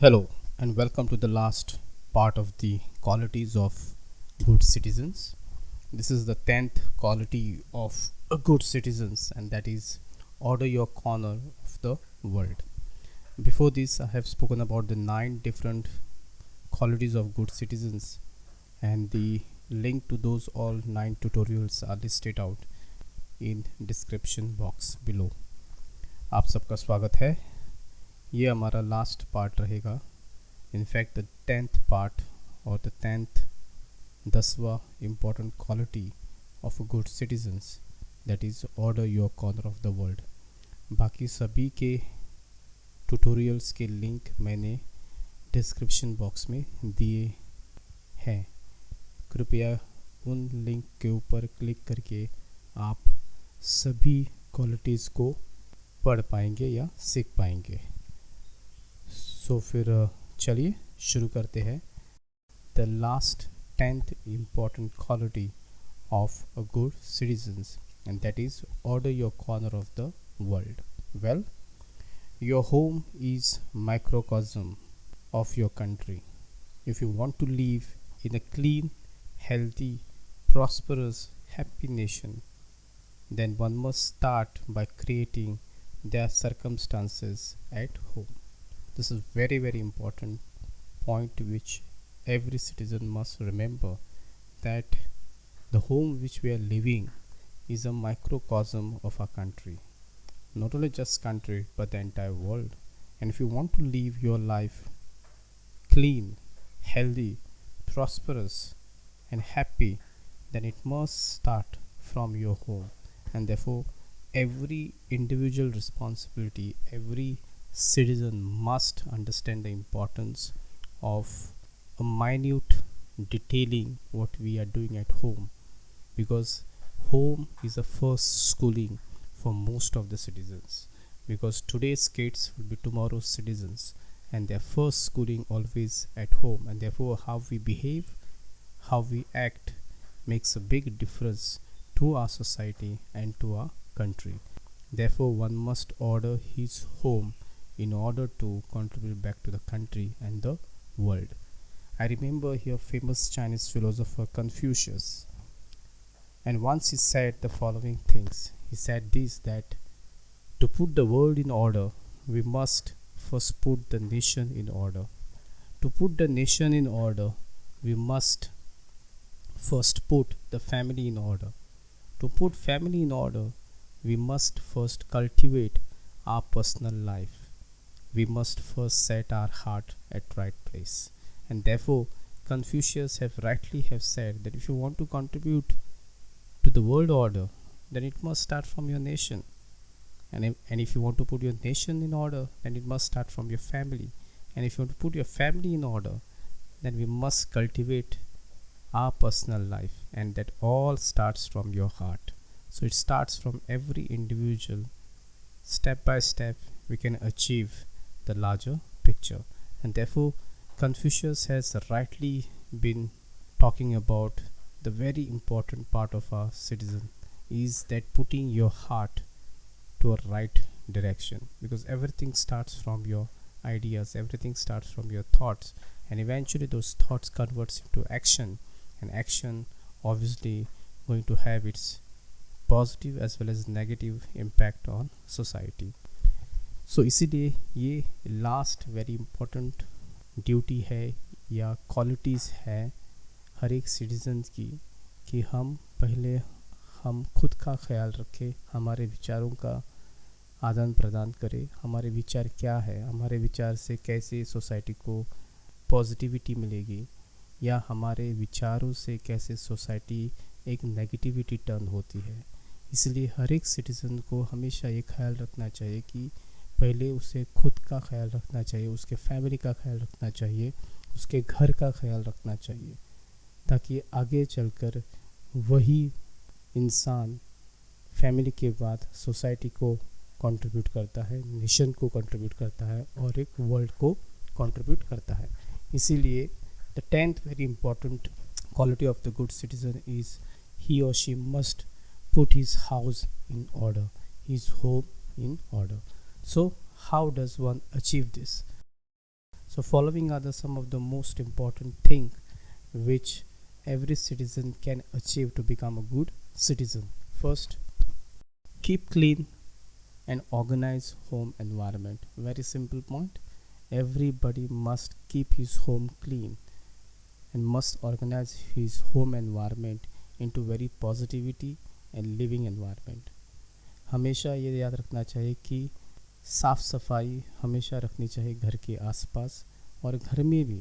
Hello, and welcome to the last part of the qualities of good citizens. This is the 10th quality of a good citizens, and that is order your corner of the world. Before this, I have spoken about the 9 different qualities of good citizens, and the link to those all 9 tutorials are listed out in description box below. आप सबका स्वागत है. ये हमारा last part रहेगा. In fact the 10th part और the 10th 10वां important quality of a good citizens, that is order your corner of the world. बाकी सभी के ट्यूटोरियल्स के लिंक मैंने डिस्क्रिप्शन बॉक्स में दिए हैं. कृपया उन लिंक के ऊपर क्लिक करके आप सभी क्वालिटीज़ को पढ़ पाएंगे या सीख पाएंगे. सो फिर चलिए शुरू करते हैं. The last 10th important quality of a good citizens, and that is order your corner of the world. Well, your home is microcosm of your country. If you want to live in a clean, healthy, prosperous, happy nation, then one must start by creating their circumstances at home. This is very important point which every citizen must remember, that the home which we are living is a microcosm of our country. Not only just country but the entire world. And if you want to live your life clean, healthy, prosperous and happy, then it must start from your home. And therefore every individual responsibility, every citizen must understand the importance of a minute detailing what we are doing at home, because home is the first schooling for most of the citizens, because today's kids will be tomorrow's citizens, and their first schooling always at home. And therefore how we behave, how we act makes a big difference to our society and to our country. Therefore one must order his home in order to contribute back to the country and the world. I remember here famous Chinese philosopher Confucius, and once he said the following things. He said this, that to put the world in order, we must first put the nation in order. To put the nation in order, we must first put the family in order. To put family in order, we must first cultivate our personal life. We must first set our heart at right place. And therefore Confucius have rightly said that if you want to contribute to the world order, then it must start from your nation. And if you want to put your nation in order, then it must start from your family. And if you want to put your family in order, then we must cultivate our personal life, and that all starts from your heart. So it starts from every individual. Step by step we can achieve the larger picture. And therefore Confucius has rightly been talking about the very important part of our citizen is that putting your heart to a right direction, because everything starts from your ideas, everything starts from your thoughts, and eventually those thoughts converts into action, and action obviously going to have its positive as well as negative impact on society. सो इसीलिए ये last very important duty है या qualities है हर एक citizens की, कि हम पहले हम खुद का ख्याल रखें, हमारे विचारों का आदान प्रदान करें. हमारे विचार क्या है, हमारे विचार से कैसे सोसाइटी को पॉजिटिविटी मिलेगी, या हमारे विचारों से कैसे सोसाइटी एक नेगेटिविटी टर्न होती है. इसलिए हर एक सिटीज़न को हमेशा ये ख्याल रखना चाहिए कि पहले उसे खुद का ख्याल रखना चाहिए, उसके फैमिली का ख्याल रखना चाहिए, उसके घर का ख्याल रखना चाहिए, ताकि आगे चलकर वही इंसान फैमिली के बाद सोसाइटी को कंट्रीब्यूट करता है, नेशन को कंट्रीब्यूट करता है और एक वर्ल्ड को कंट्रीब्यूट करता है. इसीलिए the 10th very important quality of the good citizen is he or she must put his house in order, his home in order. So how does one achieve this? So following are the some of the most important thing which every citizen can achieve to become a good citizen. First, keep clean and organize home environment. Very simple point. Everybody must keep his home clean and must organize his home environment into very positivity and living environment. हमेशा ये याद रखना चाहिए कि साफ़ सफाई हमेशा रखनी चाहिए घर के आसपास और घर में भी,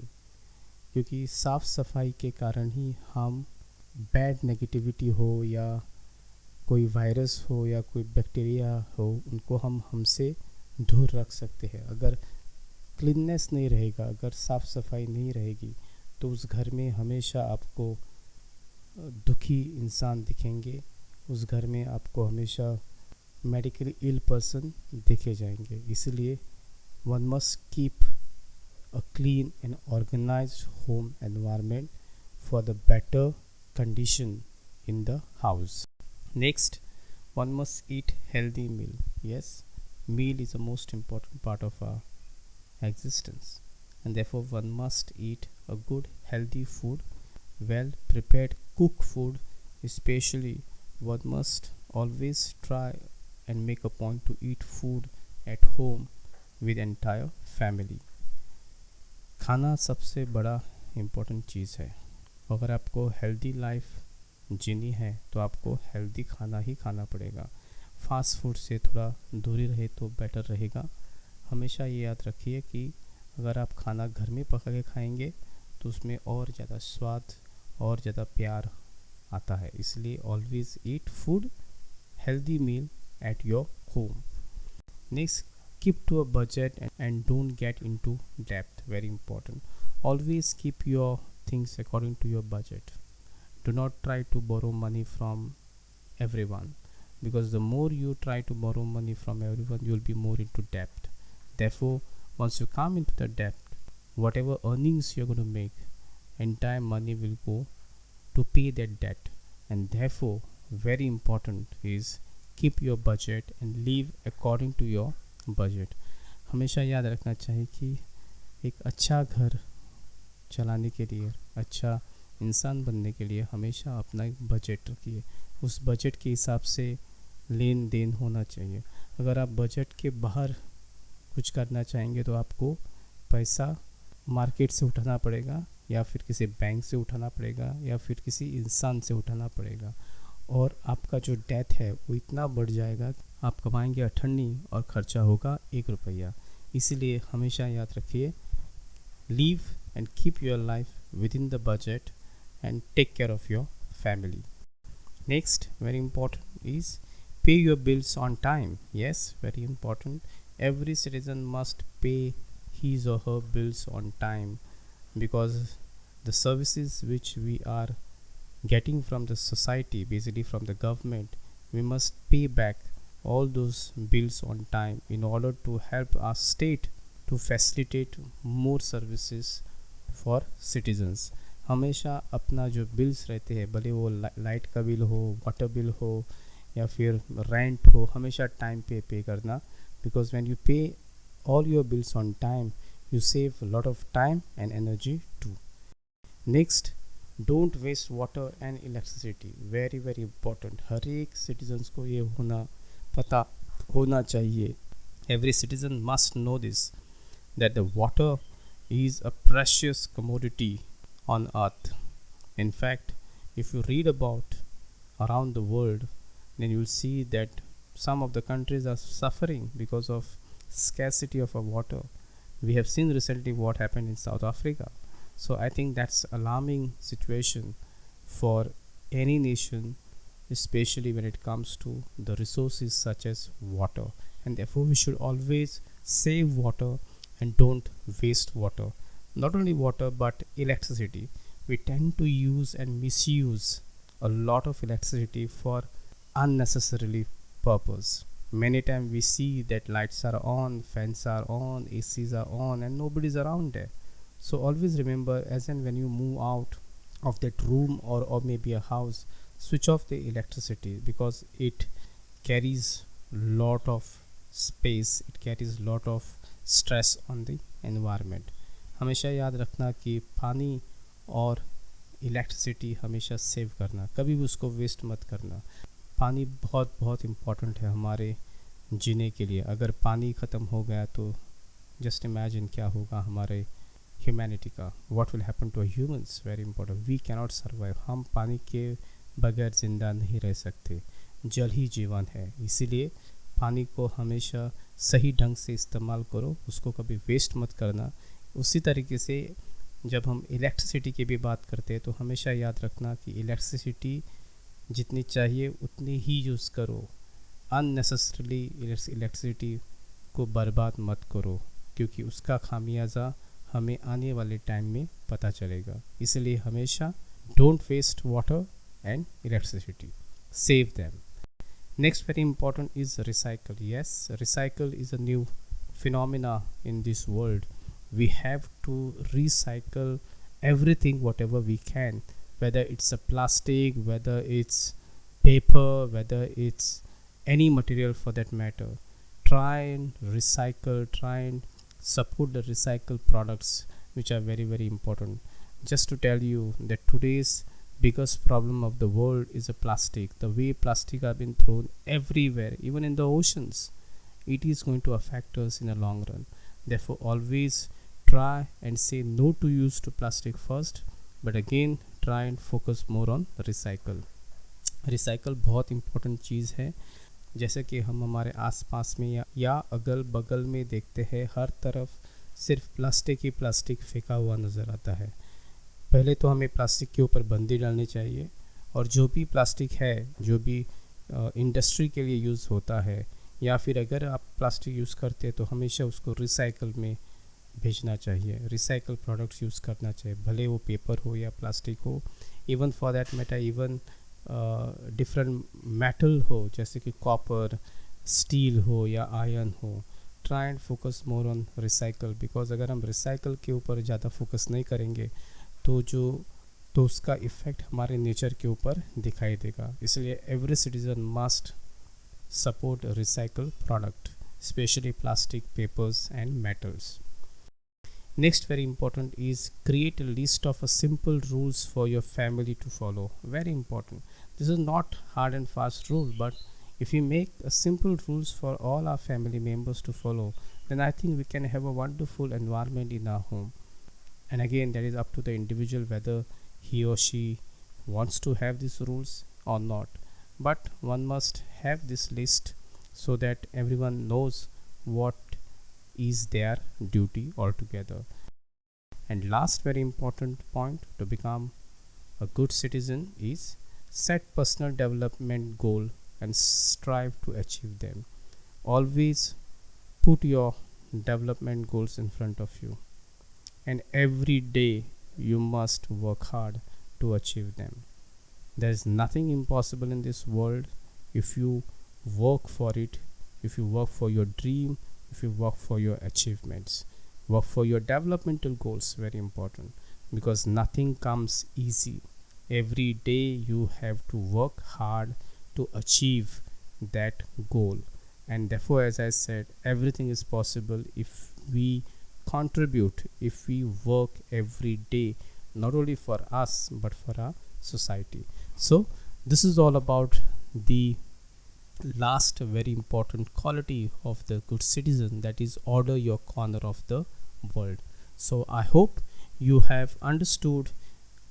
क्योंकि साफ़ सफाई के कारण ही हम बैड नेगेटिविटी हो या कोई वायरस हो या कोई बैक्टीरिया हो उनको हम हमसे दूर रख सकते हैं. अगर क्लीननेस नहीं रहेगा, अगर साफ़ सफाई नहीं रहेगी तो उस घर में हमेशा आपको दुखी इंसान दिखेंगे. उस घर में आपको हमेशा मेडिकली इल पर्सन देखे जाएंगे. इसलिए one must keep a clean and organised home environment for the better condition in the house. Next, one must eat healthy meal. Yes, meal is the most important part of our existence, and therefore one must eat a good healthy food, well prepared cooked food. Especially one must always try and make a point to eat food at home with entire family. खाना सबसे बड़ा important चीज़ है. अगर आपको healthy life जीनी है तो आपको healthy खाना ही खाना पड़ेगा. फास्ट फूड से थोड़ा दूरी रहे तो बेटर रहेगा. हमेशा ये याद रखिए कि अगर आप खाना घर में पका के खाएंगे तो उसमें और ज़्यादा स्वाद और ज़्यादा प्यार आता है. इसलिए always eat food healthy meal at your home. Next, keep to a budget and don't get into debt. Very important. Always keep your things according to your budget. Do not try to borrow money from everyone, because the more you try to borrow money from everyone, you will be more into debt. Therefore, once you come into the debt, whatever earnings you're going to make, entire money will go to pay that debt. And therefore, very important is keep your budget and live according to your budget. हमेशा याद रखना चाहिए कि एक अच्छा घर चलाने के लिए, अच्छा इंसान बनने के लिए हमेशा अपना एक बजट रखिए. उस बजट के हिसाब से लेन देन होना चाहिए. अगर आप बजट के बाहर कुछ करना चाहेंगे तो आपको पैसा मार्केट से उठाना पड़ेगा या फिर किसी बैंक से उठाना पड़ेगा या फिर किसी इंसान से उठाना पड़ेगा. और आपका जो डेट है वो इतना बढ़ जाएगा, आप कमाएंगे 98 और खर्चा होगा 1 रुपया. इसीलिए हमेशा याद रखिए, leave and keep your life with in the budget and take care of your family. Next, very important is pay your bills on time. Yes, very important. Every citizen must pay his or her bills on time, because the services which we are getting from the society, basically from the government, we must pay back all those bills on time in order to help our state to facilitate more services for citizens. हमेशा अपना जो bills रहते हैं, भले वो light का bill हो, water bill हो या फिर रेंट हो, हमेशा टाइम पे करना. Because when you pay all your bills on time, you save lot of time and energy too. Next, don't waste water and electricity. Very very important. हर एक सिटीजन्स को ये पता होना चाहिए. Every citizen must know this, that the water is a precious commodity on earth. In fact, if you read about around the world, then you'll see that some of the countries are suffering because of scarcity of water. We have seen recently what happened in South Africa. So I think that's alarming situation for any nation, especially when it comes to the resources such as water. And therefore we should always save water and don't waste water. Not only water but electricity. We tend to use and misuse a lot of electricity for unnecessarily purpose. Many times we see that lights are on, fans are on, ACs are on, and nobody's around there. So always remember, as and when you move out of that room or maybe a house, switch off the electricity, because it carries lot of space, it carries lot of stress on the environment. हमेशा याद रखना कि पानी और electricity हमेशा save करना, कभी भी उसको वेस्ट मत करना। पानी बहुत बहुत इम्पॉर्टेंट है हमारे जीने के लिए। अगर पानी ख़त्म हो गया तो जस्ट इमेजिन क्या होगा हमारे ह्यूमैनिटी का, what will happen to humans. Very important, we cannot survive. हम पानी के बगैर ज़िंदा नहीं रह सकते, जल ही जीवन है। इसीलिए पानी को हमेशा सही ढंग से इस्तेमाल करो, उसको कभी वेस्ट मत करना। उसी तरीके से जब हम इलेक्ट्रिसिटी की भी बात करते हैं तो हमेशा याद रखना कि इलेक्ट्रिसिटी जितनी चाहिए उतनी ही यूज़ करो। अननेसेसरीली इलेक्ट्रिसिटी को बर्बाद मत करो, क्योंकि उसका खामियाजा हमें आने वाले टाइम में पता चलेगा। इसलिए हमेशा don't waste water and electricity, save them. Next very important is recycle. Yes, recycle is a new phenomena in this world. We have to recycle everything whatever we can, whether it's a plastic, whether it's paper, whether it's any material for that matter. Try and recycle, try and support the recycled products, which are very very important. Just to tell you that today's biggest problem of the world is a plastic. The way plastic have been thrown everywhere, even in the oceans, it is going to affect us in the long run. Therefore always try and say no to use to plastic first, but again try and focus more on recycle. Recycle बहुत important चीज़ है। जैसे कि हम हमारे आसपास में या अगल बगल में देखते हैं, हर तरफ सिर्फ प्लास्टिक ही प्लास्टिक फेंका हुआ नज़र आता है। पहले तो हमें प्लास्टिक के ऊपर बंदी डालनी चाहिए, और जो भी प्लास्टिक है, जो भी इंडस्ट्री के लिए यूज़ होता है, या फिर अगर आप प्लास्टिक यूज़ करते हैं तो हमेशा उसको रिसाइकल में भेजना चाहिए। रिसाइकल प्रोडक्ट्स यूज़ करना चाहिए, भले वो पेपर हो या प्लास्टिक हो, even for that matter even different metal हो, जैसे कि कॉपर, स्टील हो या आयरन हो। Try and focus more on recycle, because अगर हम रिसाइकल के ऊपर ज़्यादा फोकस नहीं करेंगे तो उसका इफ़ेक्ट हमारे नेचर के ऊपर दिखाई देगा। इसलिए every citizen must support recycle product, specially plastic, papers and metals. Next very important is create a list of a simple rules for your family to follow. Very important. This is not hard and fast rule, but if we make a simple rules for all our family members to follow, then I think we can have a wonderful environment in our home. And again, that is up to the individual whether he or she wants to have these rules or not. But one must have this list so that everyone knows what is their duty altogether. And last very important point to become a good citizen is set personal development goal and strive to achieve them. Always put your development goals in front of you, and every day you must work hard to achieve them. There is nothing impossible in this world if you work for it, if you work for your dream, if you work for your achievements, work for your developmental goals. Very important, because nothing comes easy. Every day you have to work hard to achieve that goal, and therefore, as I said, everything is possible if we contribute, if we work every day, not only for us but for our society. So this is all about the last very important quality of the good citizen, that is order your corner of the world. So I hope you have understood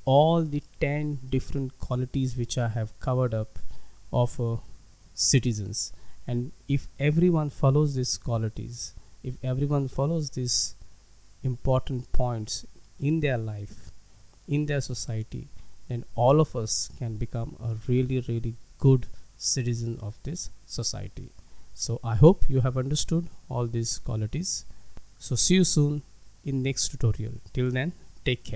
all the 10 different qualities which I have covered up of citizens. And if everyone follows these qualities, if everyone follows these important points in their life, in their society, then all of us can become a really really good citizen of this society. So I hope you have understood all these qualities. So see you soon in next tutorial. Till then, take care.